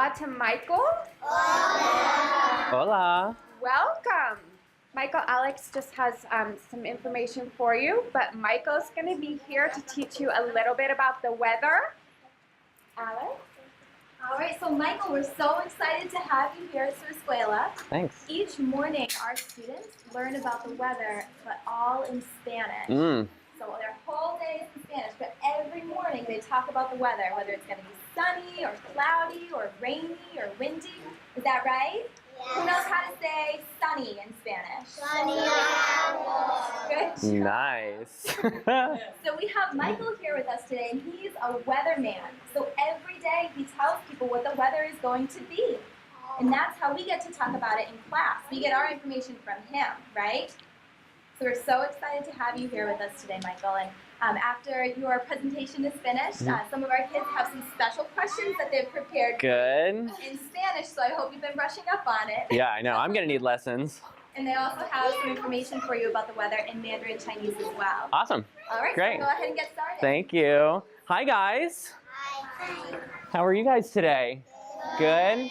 hola to Michael. Hola. Welcome. Michael, Alex just has some information for you, but Michael's going to be here to teach you a little bit about the weather. Alex? All right, so Michael, we're so excited to have you here at Escuela. Thanks. Each morning, our students learn about the weather, but all in Spanish. So their whole day is in Spanish, but every morning they talk about the weather, whether it's going to be sunny or cloudy or rainy or windy. Is that right? Yes. Who knows how to say sunny in Spanish? Good job. Nice. So we have Michael here with us today, and he's a weatherman. So every day he tells people what the weather is going to be. And that's how we get to talk about it in class. We get our information from him, right? So we're so excited to have you here with us today, Michael. And after your presentation is finished, some of our kids have some special questions that they've prepared Good. in Spanish, so I hope you've been brushing up on it. Yeah, I know. I'm going to need lessons. And they also have some information for you about the weather in Mandarin Chinese as well. Awesome. All right, Great. so go ahead and get started. Thank you. Hi, guys. Hi. How are you guys today? Good.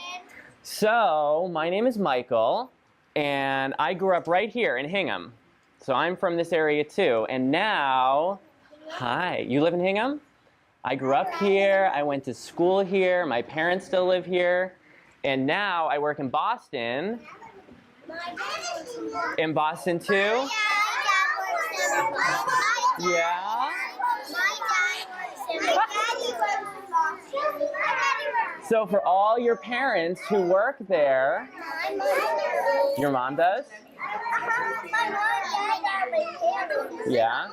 So, my name is Michael, and I grew up right here in Hingham. So I'm from this area too, and now, hi, you live in Hingham? I grew up here, I went to school here, my parents still live here, and now I work in Boston. In Boston too? Yeah? So for all your parents who work there, your mom does? Yeah.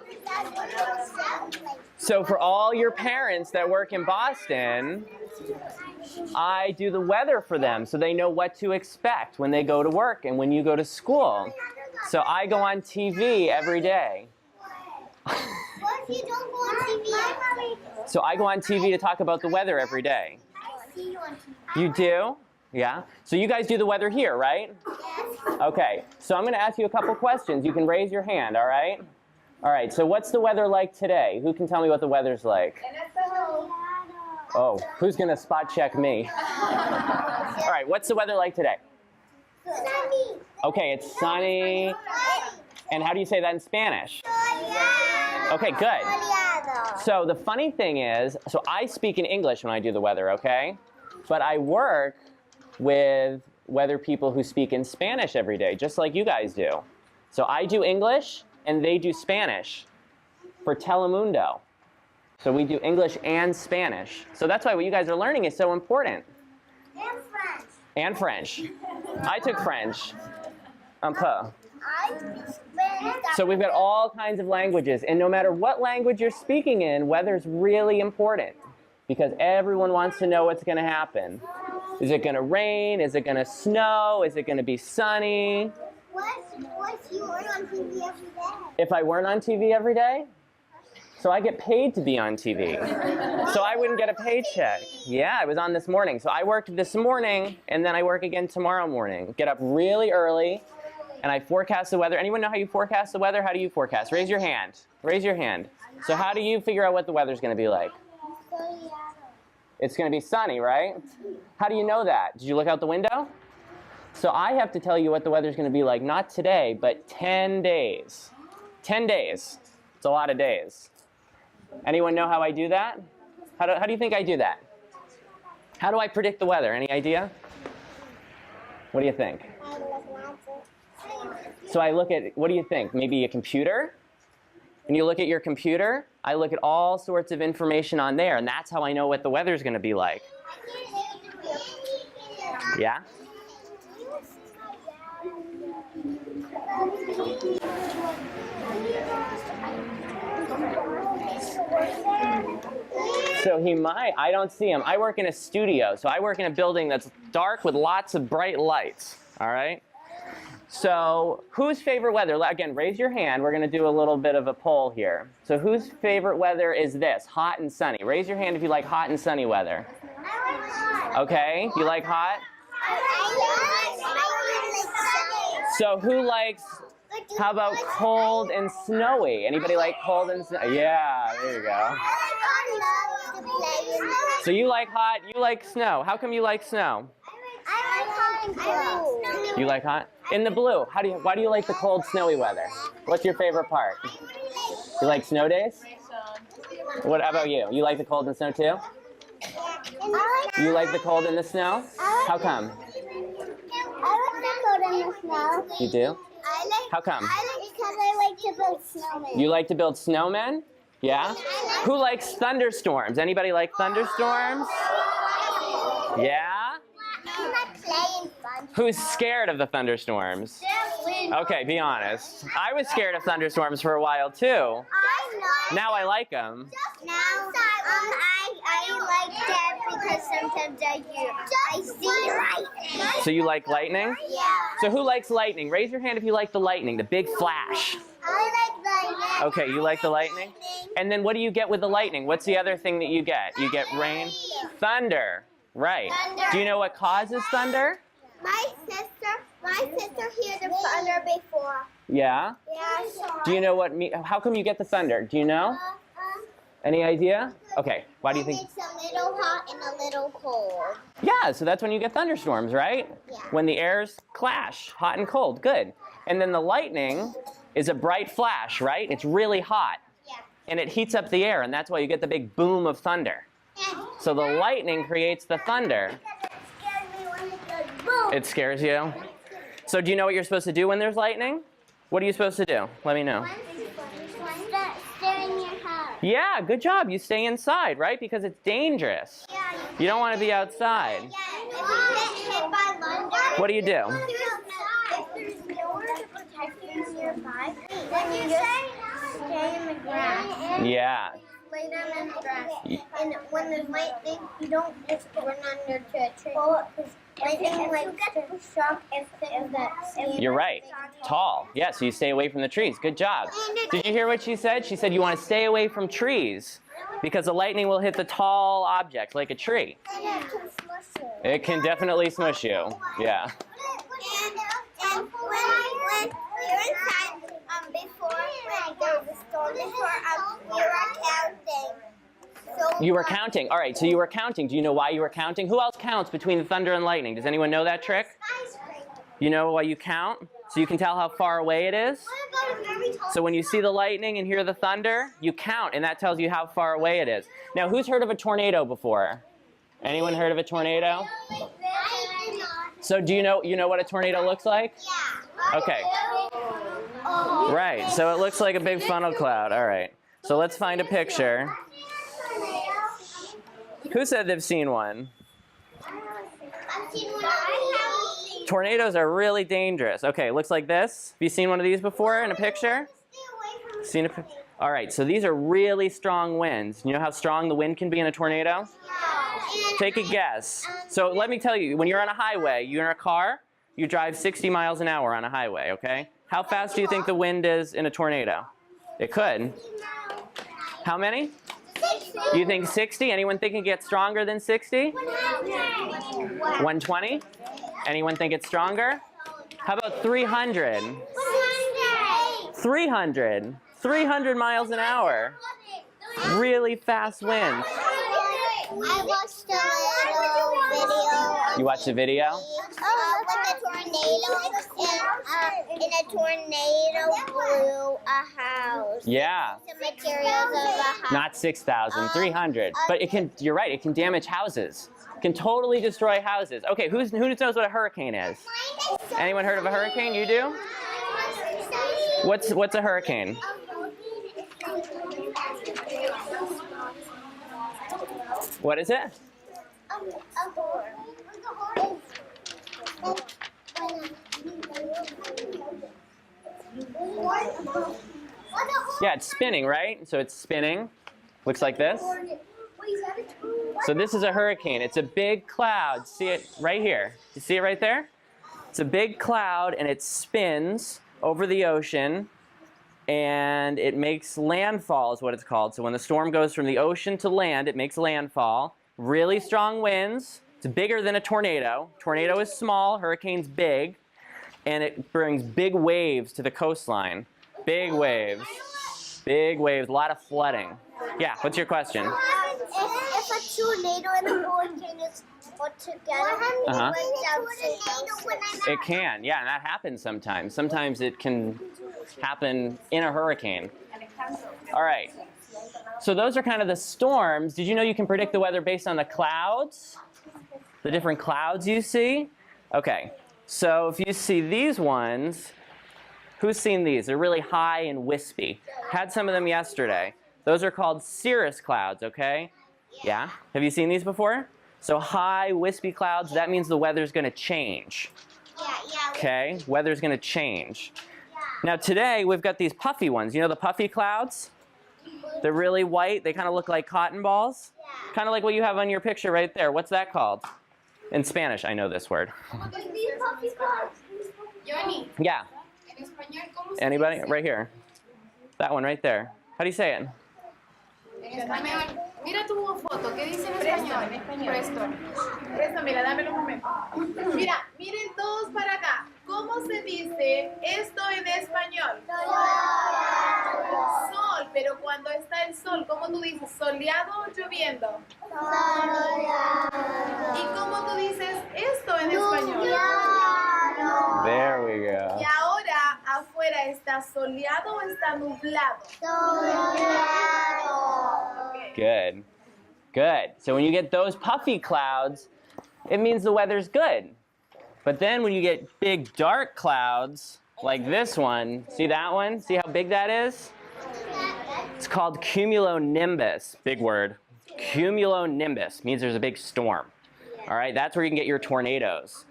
So for all your parents that work in Boston, I do the weather for them so they know what to expect when they go to work and when you go to school. So I go on TV every day. What if you don't go on TV? So I go on TV to talk about the weather every day. I see you on TV. You do? Yeah? So you guys do the weather here, right? Yes. Okay, so I'm going to ask you a couple questions. You can raise your hand, all right? All right, so what's the weather like today? Who can tell me what the weather's like? Oh, who's going to spot check me? All right, what's the weather like today? Sunny. Okay, it's sunny. And how do you say that in Spanish? Okay, good. So the funny thing is, so I speak in English when I do the weather, okay? But I work with weather people who speak in Spanish every day, just like you guys do. So I do English, and they do Spanish for Telemundo. So we do English and Spanish. So that's why what you guys are learning is so important. And French. And French. I took French. Un peu. So we've got all kinds of languages, and no matter what language you're speaking in, weather's really important because everyone wants to know what's going to happen. Is it going to rain? Is it going to snow? Is it going to be sunny? What if you weren't on TV every day? If I weren't on TV every day? So I get paid to be on TV. So I wouldn't get a paycheck. Yeah, I was on this morning. So I worked this morning, and then I work again tomorrow morning. Get up really early, and I forecast the weather. Anyone know how you forecast the weather? How do you forecast? Raise your hand. Raise your hand. So how do you figure out what the weather's going to be like? It's going to be sunny, right? How do you know that? Did you look out the window? So I have to tell you what the weather's going to be like, not today, but 10 days. 10 days. It's a lot of days. Anyone know how I do that? How do you think I do that? How do I predict the weather? Any idea? What do you think? So I look at, what do you think? Maybe a computer? When you look at your computer, I look at all sorts of information on there, and that's how I know what the weather's going to be like. Yeah? So he might. I don't see him. I work in a studio, so I work in a building that's dark with lots of bright lights, all right? So whose favorite weather? Again, raise your hand. We're going to do a little bit of a poll here. So whose favorite weather is this? Hot and sunny. Raise your hand if you like hot and sunny weather. Okay, you like hot? So who likes, how about cold and snowy? Anybody like cold and snowy? Yeah, there you go. So you like hot, you like snow. How come you like snow? I like hot and cold. You like hot? In the blue, why do you like the cold, snowy weather? What's your favorite part? You like snow days? What about you? You like the cold and snow too? You like the cold and the snow? How come? I like the cold and the snow. You do? How come? I like because I like to build snowmen. You like to build snowmen? Yeah? Who likes thunderstorms? Anybody like thunderstorms? Yeah? I'm not playing fun. Who's scared of the thunderstorms? Okay, be honest. I was scared of thunderstorms for a while too. I'm not. Now I like them. Now, I like that because sometimes I see lightning. So you like lightning? Yeah. So who likes lightning? Raise your hand if you like the lightning, the big flash. I like lightning. Okay, you like the lightning? And then what do you get with the lightning? What's the other thing that you get? You get rain? Thunder. Right. Do you know what causes thunder? My sister heard the thunder before. Yeah? Yeah. Do you know how come you get the thunder? Do you know? Any idea? Okay, why do you think? It's a little hot and a little cold. Yeah, so that's when you get thunderstorms, right? Yeah. When the airs clash, hot and cold, good. And then the lightning is a bright flash, right? It's really hot. Yeah. And it heats up the air, and that's why you get the big boom of thunder. So the lightning creates the thunder. It scares you? So do you know what you're supposed to do when there's lightning? What are you supposed to do? Let me know. Stay in your house. Yeah, good job. You stay inside, right? Because it's dangerous. You don't want to be outside. If you get hit by thunder, What do you do? if there's nowhere to protect you nearby, then you just stay in the grass. Yeah. Lay down in the grass. And when there's lightning, you don't just run under to a tree. Because lightning likes to shock things that You're right. Tall. Yeah, so you stay away from the trees. Good job. Did you hear what she said? She said you want to stay away from trees because the lightning will hit the tall object like a tree. It can definitely smush you. Yeah. And when you're inside, before when there was a storm before, we were counting. So You were counting. All right, so you were counting. Do you know why you were counting? Who else counts between the thunder and lightning? Does anyone know that trick? You know why you count? So you can tell how far away it is? So when you see the lightning and hear the thunder, you count, and that tells you how far away it is. Now, who's heard of a tornado before? Anyone heard of a tornado? So do you know what a tornado looks like? Yeah. Okay. Right, so it looks like a big funnel cloud. All right. So let's find a picture. Who said they've seen one? Tornadoes are really dangerous. Okay, looks like this. Have you seen one of these before in a picture? Seen a All right, so these are really strong winds. You know how strong the wind can be in a tornado? Take a guess. So let me tell you, when you're on a highway, you're in a car, you drive 60 miles an hour on a highway, okay? How fast do you think the wind is in a tornado? It could. How many? You think 60? Anyone think it gets stronger than 60? 120? Anyone think it's stronger? How about 300? 300. 300 miles an hour. Really fast winds. I watched a little video. You watched the video? With a tornado, and a tornado blew a house. Yeah. The materials of a house. Not 6,000, 300. But it can, you're right, it can damage houses. It can totally destroy houses. Okay, who knows what a hurricane is? Anyone heard of a hurricane? You do? What's a hurricane? What is it? Yeah, it's spinning, right? So it's spinning. Looks like this. So this is a hurricane. It's a big cloud. See it right here? You see it right there? It's a big cloud and it spins over the ocean and it makes landfall is what it's called. So when the storm goes from the ocean to land, it makes landfall. Really strong winds. It's bigger than a tornado. Tornado is small, hurricane's big, and it brings big waves to the coastline. Big waves. Big waves, a lot of flooding. Yeah, what's your question? If a tornado and the hurricane is all together? Uh-huh. It It can, yeah, and that happens sometimes. Sometimes it can happen in a hurricane. All right. So those are kind of the storms. Did you know you can predict the weather based on the clouds? The different clouds you see? Okay. So if you see these ones, who's seen these? They're really high and wispy. Had some of them yesterday. Those are called cirrus clouds, okay? Yeah? Have you seen these before? So high, wispy clouds, that means the weather's going to change. Okay? Weather's going to change. Now today, we've got these puffy ones. You know the puffy clouds? They're really white. They kind of look like cotton balls. Kind of like what you have on your picture right there. What's that called? In Spanish, I know this word. Johnny, Yeah. en español, ¿cómo se Anybody? dice? Right here. That one right there. How do you say it? En español. Mira tu foto, ¿qué dice en español? Preston. Preston, mira, dámelo un momento. Mira, miren todos para acá. ¿Cómo se dice esto en español? Sol, pero cuando está el sol, ¿cómo tú dices? ¿Soleado o lloviendo? ¿Y cómo tú dices esto en español? There we go. Y ahora, ¿afuera está soleado o está nublado? Okay. Good. Good. So when you get those puffy clouds, it means the weather's good. But then when you get big dark clouds, like this one, see that one? See how big that is? It's called cumulonimbus. Big word. Cumulonimbus means there's a big storm. All right, that's where you can get your tornadoes.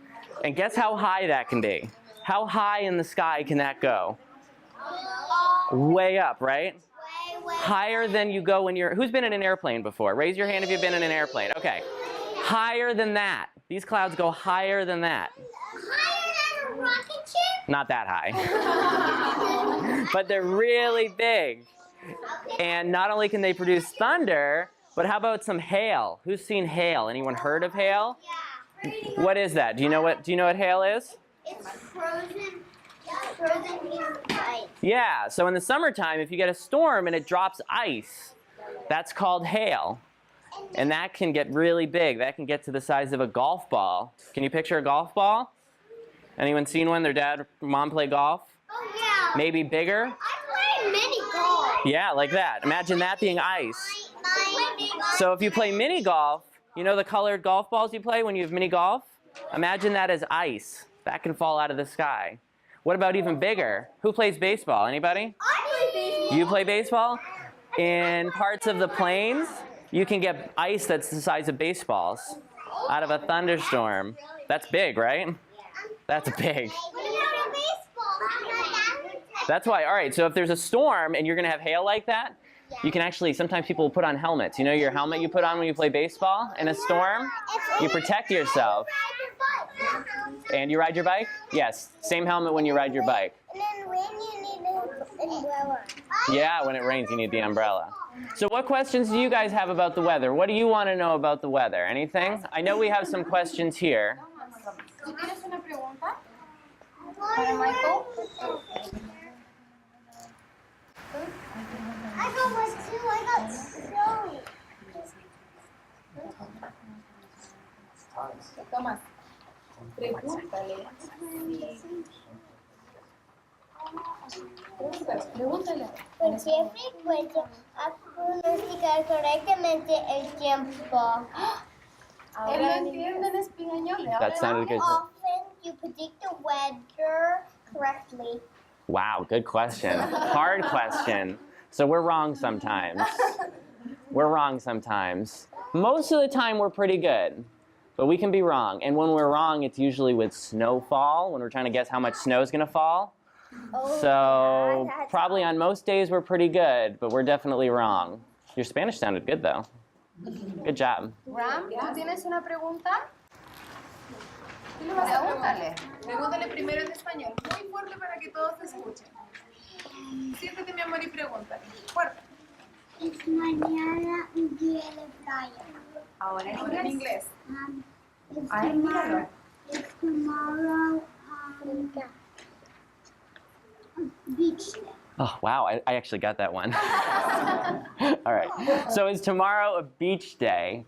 And guess how high that can be? How high in the sky can that go? Way up, right? Higher than you go when you're... Who's been in an airplane before? Raise your hand if you've been in an airplane. Okay. Higher than that. These clouds go higher than that. Higher than a rocket ship? Not that high. But they're really big. And not only can they produce thunder, but how about some hail? Who's seen hail? Anyone heard of hail? What is that? Do you know what hail is? It's frozen ice. Yeah, so in the summertime, if you get a storm and it drops ice, that's called hail. And that can get really big. That can get to the size of a golf ball. Can you picture a golf ball? Anyone seen one? Their dad or mom play golf? Oh yeah. Maybe bigger? I play mini golf. Yeah, like that. Imagine that being ice. So if you play mini golf, you know the colored golf balls you play when you have mini golf? Imagine that as ice. That can fall out of the sky. What about even bigger? Who plays baseball? Anybody? I play baseball. You play baseball? In parts of the plains, you can get ice that's the size of baseballs out of a thunderstorm. That's big, right? That's big. That's why, all right, so if there's a storm and you're going to have hail like that, you can actually, sometimes people will put on helmets. You know your helmet you put on when you play baseball in a storm? You protect yourself. And you ride your bike? Yes, same helmet when you ride your bike. And then when you need an umbrella. Yeah, when it rains, you need the umbrella. So what questions do you guys have about the weather? What do you want to know about the weather? Anything? I know we have some questions here. ¿Tú tienes una pregunta para Michael? I got one too. I got Zoe. Tomás, pregúntale. Pregúntale. ¿Por qué frecuencia a pronosticar correctamente el tiempo? Él lo entiende en español. That sounded good. How often you predict the weather correctly? Wow, good question. Hard question. So we're wrong sometimes. We're wrong sometimes. Most of the time we're pretty good, but we can be wrong. And when we're wrong, it's usually with snowfall, when we're trying to guess how much snow is going to fall. So probably on most days we're pretty good, but we're definitely wrong. Your Spanish sounded good though. Good job. Ram, ¿tú tienes una pregunta? ¿Qué le vas a preguntarle? Pregúntale primero en español, muy fuerte para que todos te escuchen. Siéntate, mi amor, y pregúntale. Fuerte. Es mañana un día de playa. Ahora en inglés. It's Ay, míralo. tomorrow beach day. Oh, wow, I actually got that one. All right. So is tomorrow a beach day?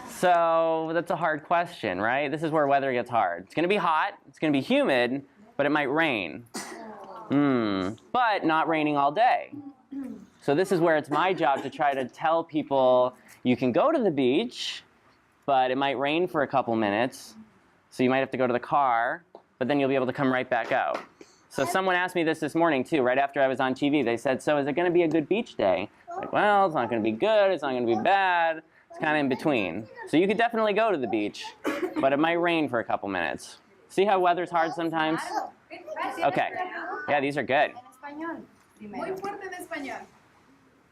So that's a hard question, right? This is where weather gets hard. It's going to be hot, it's going to be humid, but it might rain. But not raining all day. So this is where it's my job to try to tell people you can go to the beach, but it might rain for a couple minutes. So you might have to go to the car, but then you'll be able to come right back out. So someone asked me this morning too, right after I was on TV. They said, so is it going to be a good beach day? Like, well, it's not going to be good, it's not going to be bad. It's kind of in between. So you could definitely go to the beach, but it might rain for a couple minutes. See how weather's hard sometimes? Okay. Yeah, these are good. Muy fuerte en español.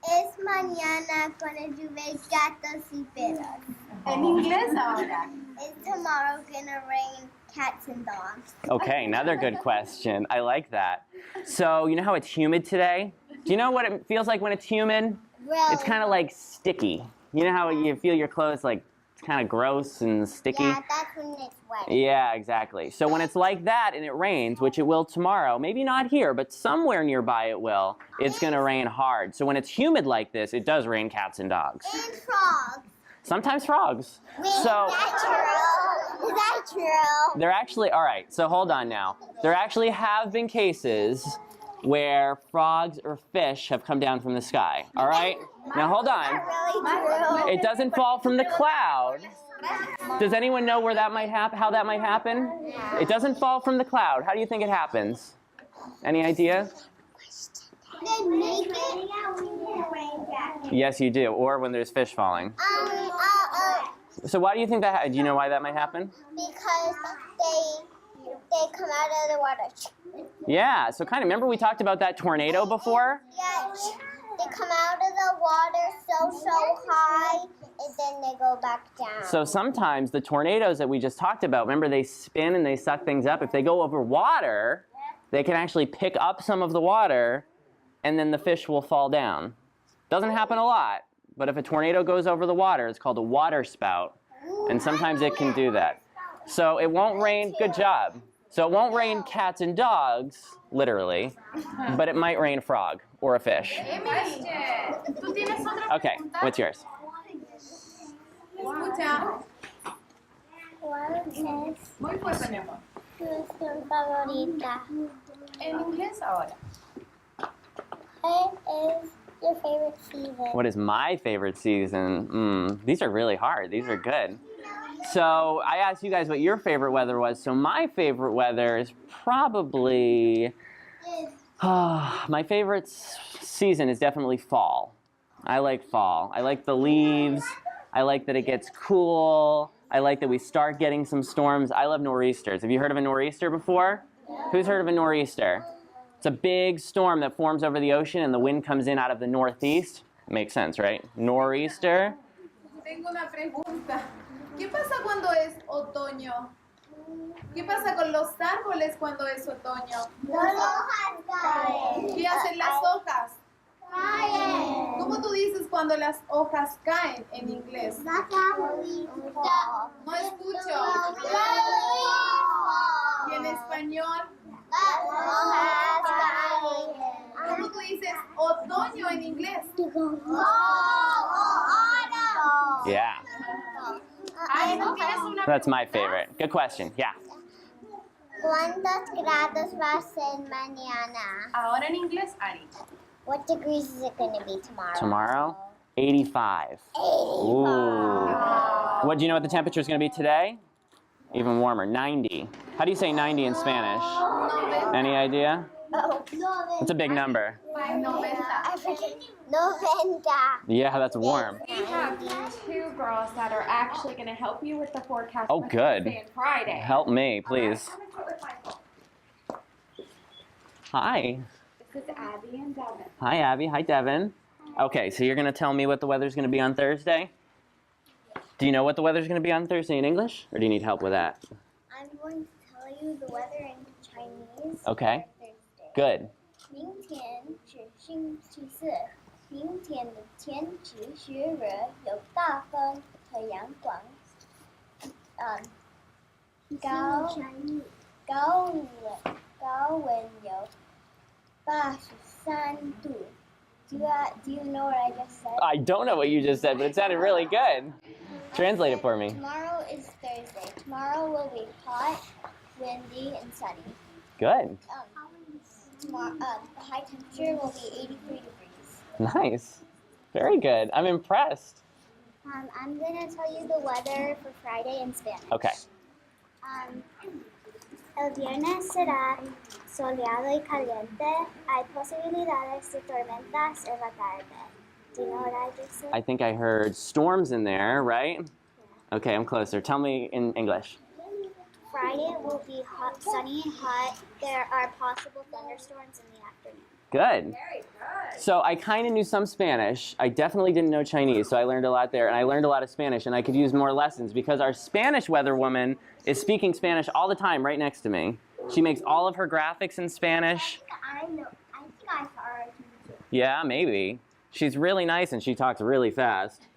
Es mañana gonna llover gatos y perros. En inglés ahora. Is tomorrow gonna rain cats and dogs? Okay, another good question. I like that. So you know how it's humid today? Do you know what it feels like when it's humid? Really? It's kind of like sticky. You know how you feel your clothes like it's kind of gross and sticky? Yeah, that's when it's wet. Yeah, exactly. So when it's like that and it rains, which it will tomorrow, maybe not here, but somewhere nearby it will, it's going to rain hard. So when it's humid like this, it does rain cats and dogs. And frogs. Sometimes frogs. Wait, So is that true? Is that true? there actually, all right, so hold on now. There actually have been cases where frogs or fish have come down from the sky, all right? Now hold on. Really true? It doesn't fall from the cloud. Does anyone know where that might happen? How that might happen? It doesn't fall from the cloud. How do you think it happens? Any idea? They make it rain jacket. Yes, you do. Or when there's fish falling. So why do you think that? Do you know why that might happen? Because they come out of the water. Yeah. So kind of remember we talked about that tornado before? Yeah, they come out of the water so high, and then they go back down. So sometimes the tornadoes that we just talked about, remember they spin and they suck things up. If they go over water, they can actually pick up some of the water, and then the fish will fall down. Doesn't happen a lot, but if a tornado goes over the water, it's called a water spout, and sometimes it can do that. So it won't rain, good job. So it won't rain cats and dogs, literally, but it might rain a frog or a fish. Emily, ¿tú tienes otra Okay, pregunta? what's yours? Escucha. ¿Cuál es Muy fuerte, mi amor. tu estación favorita? En inglés ahora. What is your favorite season? What is my favorite season? These are really hard. These are good. So I asked you guys what your favorite weather was. So my favorite weather is probably, my favorite season is definitely fall. I like fall. I like the leaves. I like that it gets cool. I like that we start getting some storms. I love nor'easters. Have you heard of a nor'easter before? Who's heard of a nor'easter? It's a big storm that forms over the ocean and the wind comes in out of the northeast. Makes sense, right? Nor'easter. Tengo una pregunta. ¿Qué pasa cuando es otoño? ¿Qué pasa con los árboles cuando es otoño? Las hojas caen. ¿Qué hacen las hojas? Caen. ¿Cómo tú dices cuando las hojas caen en inglés? Las hojas No escucho. Y en español, caen. ¿cómo tú dices otoño en inglés? Yeah, Ay, ¿no tienes una that's my pregunta? favorite. Good question. Yeah. ¿Cuántos grados va a ser mañana? Ahora en inglés, Ari. What degrees is it going to be tomorrow? Tomorrow, 85. Ooh. What do you know what the temperature is going to be today? Even warmer, 90. How do you say 90 in Spanish? Any idea? Oh, It's a big number. I forget. 90. Yeah, that's warm. We have two girls that are actually going to help you with the forecast. Oh, for good. Thursday and Friday. Help me, please. Hi. This is Abby and Devin. Hi, Abby. Hi, Devin. Okay, so you're going to tell me what the weather's going to be on Thursday? Do you know what the weather's going to be on Thursday in English? Or do you need help with that? I'm going to tell you the weather in Chinese. Okay. for Thursday. Good. 明天是星期四，明天的天气是热，有大风和阳光。高温有84 sun too. Do you know what I just said? I don't know what you just said, but it sounded really good. Translate it for me. Tomorrow is Thursday. Tomorrow will be hot, windy, and sunny. Good. Tomorrow, the high temperature will be 83 degrees. Nice. Very good. I'm impressed. I'm going to tell you the weather for Friday in Spanish. Okay. El viernes será soleado y caliente. Hay posibilidades de tormentas en la tarde. Do you know what I just said? I think I heard storms in there, right? Okay, I'm closer. Tell me in English. Friday will be hot, sunny and hot. There are possible thunderstorms in the afternoon. Good. Very good. So I kind of knew some Spanish. I definitely didn't know Chinese, so I learned a lot there. And I learned a lot of Spanish, and I could use more lessons because our Spanish weather woman is speaking Spanish all the time right next to me. She makes all of her graphics in Spanish. I know. I think I saw her too. Yeah, maybe. She's really nice, and she talks really fast.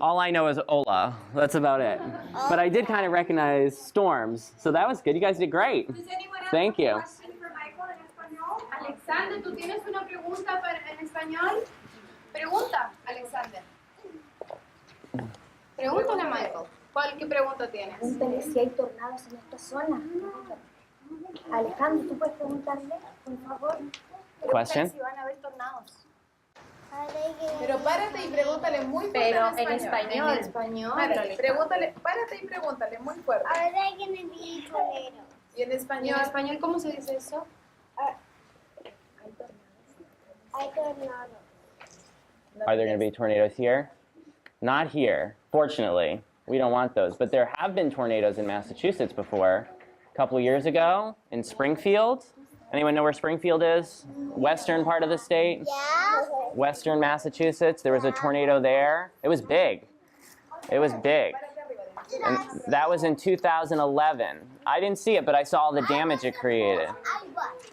All I know is hola. That's about it. But I did kind of recognize storms, so that was good. You guys did great. Does anyone else Thank have a you. question for Michael en español? Alexander, ¿tú tienes una pregunta en español? Pregunta, Alexander. Pregúntale a Michael. ¿Qué pregunta tienes? Pregúntale si hay tornados en esta zona. Alejandro, ¿tú puedes preguntarle, por favor? Question? Si van a haber tornados. Pero párate y pregúntale muy fuerte Pero en español. En español. Párate y pregúntale muy fuerte. Are they going to be tornadoes? Y en ¿Y español. en español cómo se dice eso? Hay tornados. Are there going to be tornadoes here? Not here, fortunately. We don't want those. But there have been tornadoes in Massachusetts before. A couple years ago in Springfield. Anyone know where Springfield is? Western part of the state? Yeah? Western Massachusetts. There was a tornado there. It was big. It was big. And that was in 2011. I didn't see it, but I saw all the damage it created.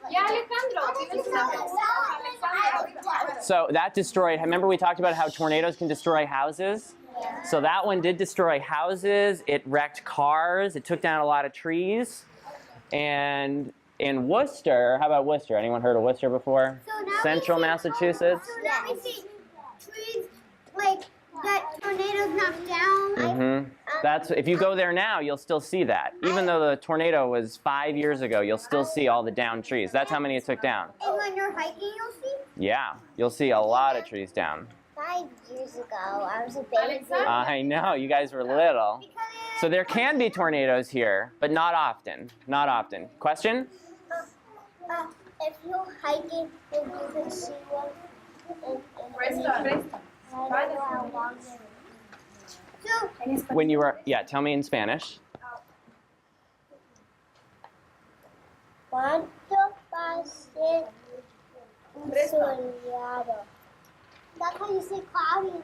Ya, Alejandro, tienes una pregunta. So that destroyed, remember we talked about how tornadoes can destroy houses? So that one did destroy houses, it wrecked cars, it took down a lot of trees. And in Worcester, how about Worcester? Anyone heard of Worcester before? Central Massachusetts? So now we see trees like that tornadoes knocked down. Mm-hmm. That's, if you go there now, you'll still see that. Even though the tornado was 5 years ago, you'll still see all the downed trees. That's how many it took down. And when you're hiking, you'll see. Yeah, you'll see a lot of trees down. 5 years ago, I was a baby. I know, you guys were little. So there can be tornadoes here, but not often. Not often. Question? If you're hiking, then you can see one. I don't know how long it is. So, When you were, yeah, tell me in Spanish. ¿cuánto va a ser un soleado? That's how you say cloudy in language.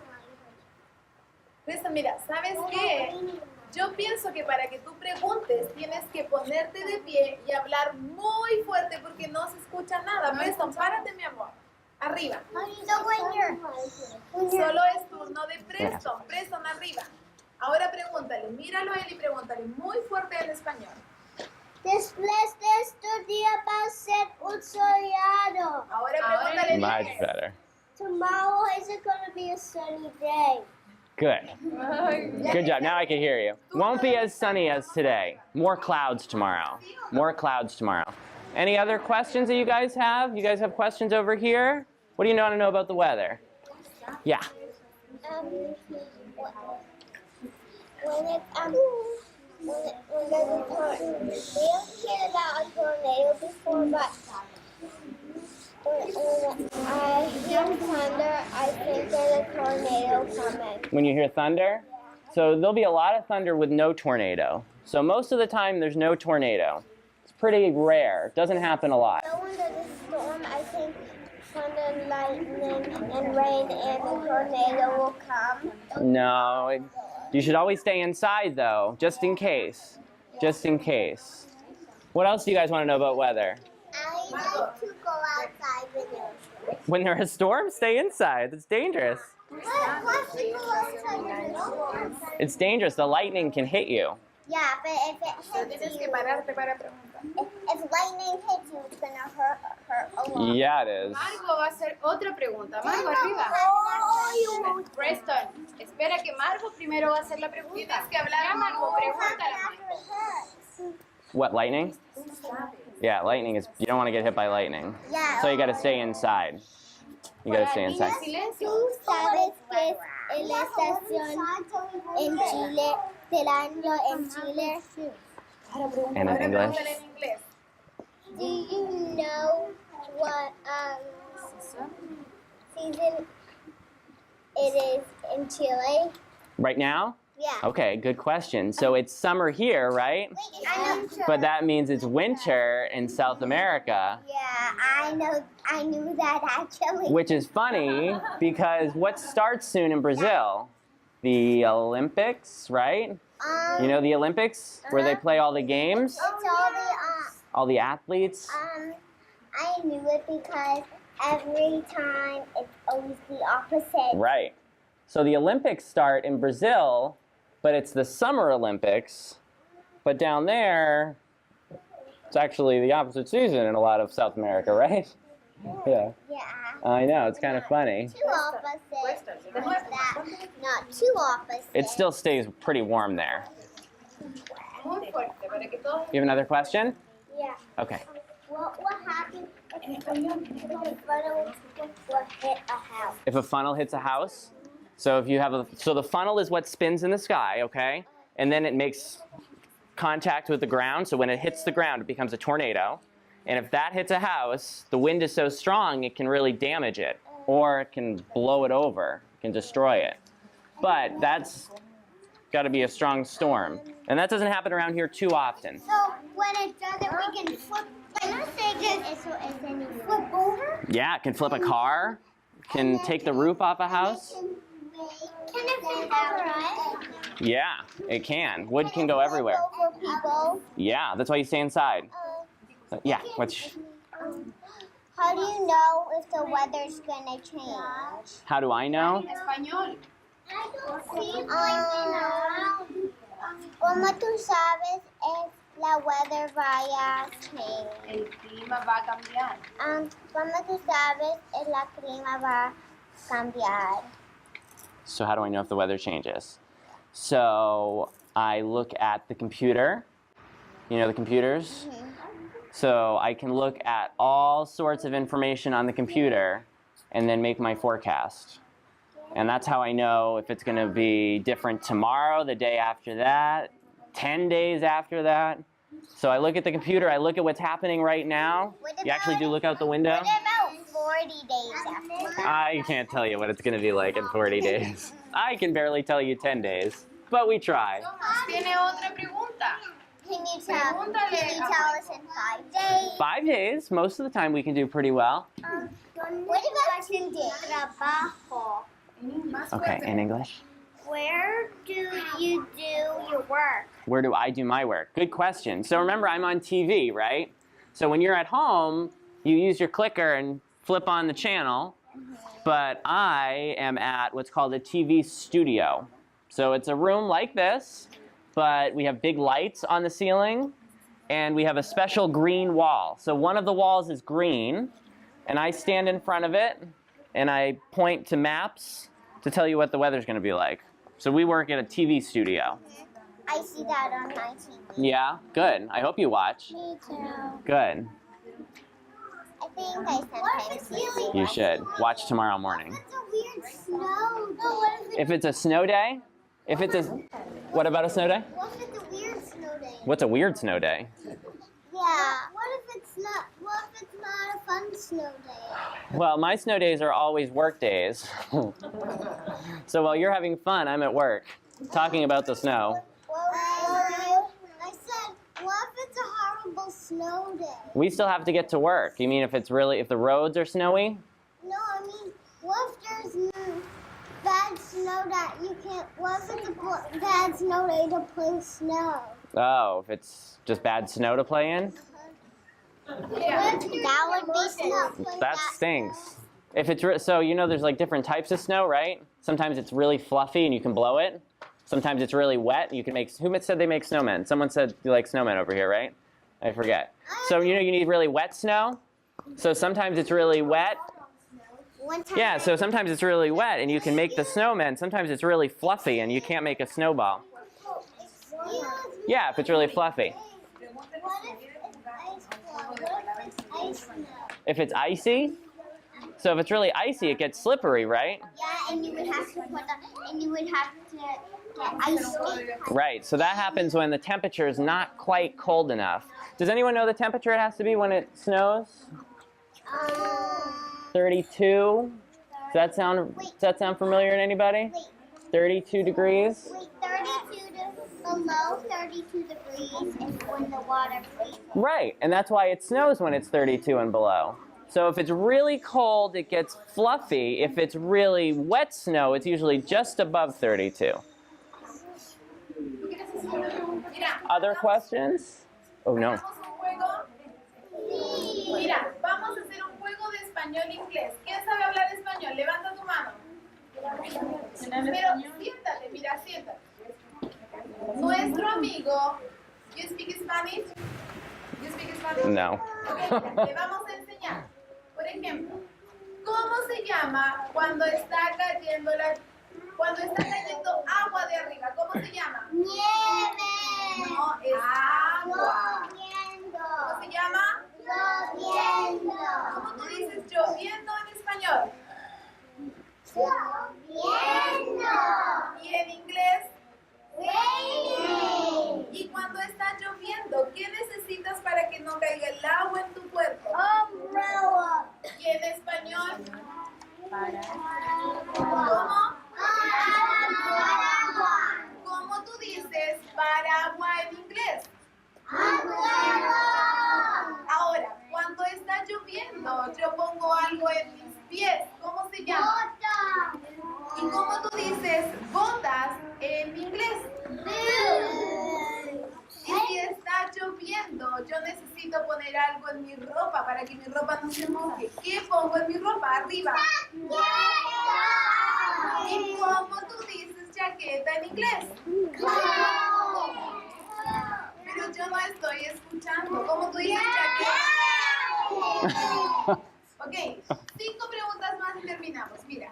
Presta, mira, ¿sabes qué? Yo pienso que para que tú preguntes tienes que ponerte de pie y hablar muy fuerte porque no se escucha nada. Preston, párate, mi amor. Arriba. So when you're Solo es turno de Preston. Preston, arriba. Ahora pregúntale, míralo a él y pregúntale muy fuerte en español. después de este día va a ser un soleado. Ahora pregúntale Much bien. better. Tomorrow is it going to be a sunny day? Good. Good job. Now I can hear you. Won't be as sunny as today. More clouds tomorrow. More clouds tomorrow. Any other questions that you guys have? You guys have questions over here? What do you want to know about the weather? Yeah. When there's a tornado, we haven't heard about a tornado before, but when I hear thunder, I think there's a tornado coming. When you hear thunder? So there'll be a lot of thunder with no tornado. So most of the time there's no tornado. It's pretty rare. It doesn't happen a lot. So when there's a storm, I think thunder, lightning, and rain, and a tornado will come. No. You should always stay inside though, just in case. Just in case. What else do you guys want to know about weather? I like to go outside when there's a storm. When there's a storm, stay inside. It's dangerous. Why should you go outside when there's a storm? It's dangerous. The lightning can hit you. Yeah, but if it Tienes hits que you, pararte para preguntar. if lightning hits you, it's gonna hurt a Yeah, it is. Margo va a hacer otra pregunta. Margo, arriba. Preston, espera que Margo primero va a hacer la pregunta. Tienes que hablar. Ya, Margo, pregúntale, Margo. What, lightning? Yeah, lightning is, you don't want to get hit by lightning. Yeah. So you got to stay inside. You got to stay inside. Silencio. ¿Tú sabes qué es la estación en Chile, del año en Chile? And in Ahora English? pregúntale en inglés. Do you know what season it is in Chile? Right now? Yeah. Okay, good question. So it's summer here, right? I know. But that means it's winter in South America, Yeah, I know. I knew that actually. which is funny because what starts soon in Brazil? The Olympics, right? You know the Olympics where they play all the games, It's all the athletes? I knew it because every time it's always the opposite. Right. So the Olympics start in Brazil, but it's the Summer Olympics. But down there, it's actually the opposite season in a lot of South America, right? Yeah. Yeah. I know, it's kind of funny. Two opposites. Not two opposites. It still stays pretty warm there. Muy fuerte, para que todos. You have another question? Yeah. Okay. What happened if the funnel will hit a house? If a funnel hits a house, so if you have so the funnel is what spins in the sky, okay? And then it makes contact with the ground, so when it hits the ground, it becomes a tornado. And if that hits a house, the wind is so strong it can really damage it, or it can blow it over, it can destroy it. But that's got to be a strong storm. And that doesn't happen around here too often. So when it does it, we can flip. Can I say this? Can you flip over? Yeah, it can flip a car, can take the roof off a house. Can it flip over us? Yeah, it can. Wood can go everywhere. Over people. Yeah, that's why you stay inside. Yeah, which, How do you know if the weather's gonna change? how do I know? Español. ¿Cómo tú sabes if la weather vaya a change? El clima va a cambiar. ¿Cómo tú sabes if la clima va a cambiar? So how do I know if the weather changes? So I look at the computer. You know the computers? So I can look at all sorts of information on the computer and then make my forecast. And that's how I know if it's going to be different tomorrow, the day after that, 10 days after that. So I look at the computer, I look at what's happening right now. You actually do look out the window? What about 40 days after that? I can't tell you what it's going to be like in 40 days. I can barely tell you 10 days, but we try. ¿Tiene otra pregunta? Can you tell us in 5 days? 5 days, most of the time we can do pretty well. What about 2 days? Trabajo. Okay, in English. Where do you do your work? Where do I do my work? Good question. So remember, I'm on TV, right? So when you're at home, you use your clicker and flip on the channel. But I am at what's called a TV studio. So it's a room like this, but we have big lights on the ceiling, and we have a special green wall. So one of the walls is green, and I stand in front of it, and I point to maps to tell you what the weather's going to be like. So we work at a TV studio. I see that on my TV. Yeah, good. I hope you watch. Me too. Good. I think I sometimes see You should. Watch tomorrow morning. It's a weird snow day. If it's a snow day, if it's a, what about a snow day? What if it's a weird snow day? What's a weird snow day? Yeah. What if it's not a fun snow day? Well, my snow days are always work days. So while you're having fun, I'm at work, talking about the snow. I said, what if it's a horrible snow day? We still have to get to work. You mean if the roads are snowy? No, I mean, what if there's bad snow that you can't, what if it's a bad snow day to play snow? Oh, if it's just bad snow to play in? That would be snow. That stinks. If it's so, you know, there's like different types of snow, right? Sometimes it's really fluffy and you can blow it. Sometimes it's really wet. You can make. Who said they make snowmen? Someone said you like snowmen over here, right? I forget. So you know you need really wet snow, So sometimes it's really wet. One time. Yeah, so sometimes it's really wet and you can make the snowman. Sometimes it's really fluffy and you can't make a snowball. Yeah, if it's really fluffy. If it's icy, so if it's really icy, it gets slippery, right? Yeah, and you would have to get ice skates. Right, so that happens when the temperature is not quite cold enough. Does anyone know the temperature it has to be when it snows? 32? Does that sound familiar to anybody? 32 degrees? Wait, 32 below 32 degrees is when the water freezes. Right, and that's why it snows when it's 32 and below. So if it's really cold, it gets fluffy. If it's really wet snow, it's usually just above 32. Other questions? Oh no. ¿Hacemos un juego? Mira, vamos a hacer un juego de español-inglés. ¿Quién sabe hablar español? Levanta tu mano. Pero siéntate, mira, siéntate. Nuestro amigo, ¿you speak Spanish? ¿You speak Spanish? No. Ok, mira, le vamos a enseñar. Por ejemplo, ¿cómo se llama cuando está cayendo agua de arriba? ¿Cómo se llama? Nieve. No, es agua. Lloviendo. ¿Cómo se llama? Lloviendo. ¿Cómo tú dices lloviendo en español? Lloviendo. Y en inglés. Raining. Y cuando está lloviendo, ¿qué necesitas para que no caiga el agua en tu cuerpo? Umbrella. Y en español, ¿cómo? Paraguas. ¿Cómo tú dices paraguas en inglés? Umbrella. Ahora, cuando está lloviendo, yo pongo algo en mis pies. ¿Cómo se llama? Bota. ¿Y cómo tú dices botas en inglés? Y si está lloviendo, yo necesito poner algo en mi ropa para que mi ropa no se moje. ¿Qué pongo en mi ropa? Arriba. ¿Y cómo tú dices chaqueta en inglés? Pero yo no estoy escuchando. ¿Cómo tú dices chaqueta? Ok, 5 preguntas más y terminamos. Mira,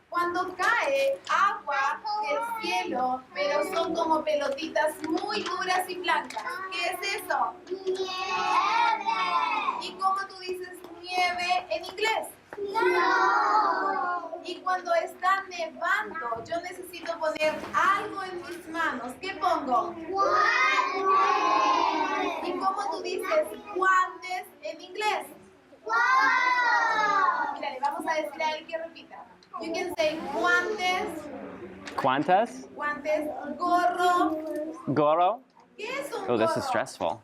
cuando cae agua del cielo, pero son como pelotitas muy duras y blancas, ¿qué es eso? Nieve. ¿Y cómo tú dices nieve en inglés? No. Y cuando está nevando, yo necesito poner algo en mis manos. ¿Qué pongo? Guantes. ¿Y cómo tú dices guantes en inglés? Wow. Mira, le vamos a decir a él que repita. You can say guantes, ¿Cuántas? guantes, gorro. Gorro? ¿Qué es un Oh, gorro? this is stressful.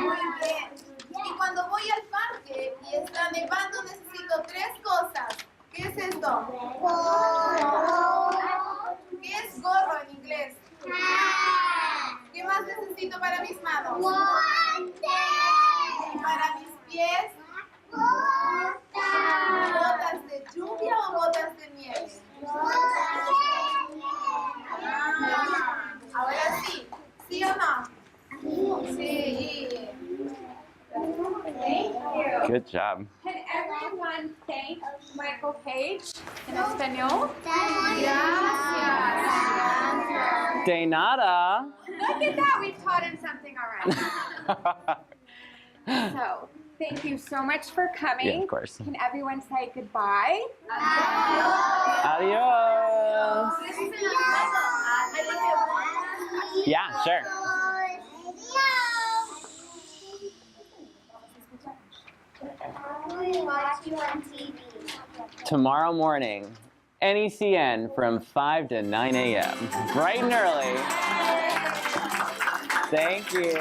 Muy bien. Y cuando voy al parque y está nevando, necesito 3 cosas. ¿Qué es esto? ¿Qué es gorro en inglés? ¿Qué más necesito para mis manos? ¿Y para mis pies? ¿Botas de lluvia o botas de nieve? Ahora sí. ¿Sí o no? Sí. Thank you. Good job. Can everyone thank Michael Page in español? De nada. Look at that, we've taught him something already. So, thank you so much for coming. Yeah, of course. Can everyone say goodbye? Adios. Yeah, sure. We watch you on TV. Tomorrow morning, NECN from 5 to 9 a.m. Bright and early. Thank you.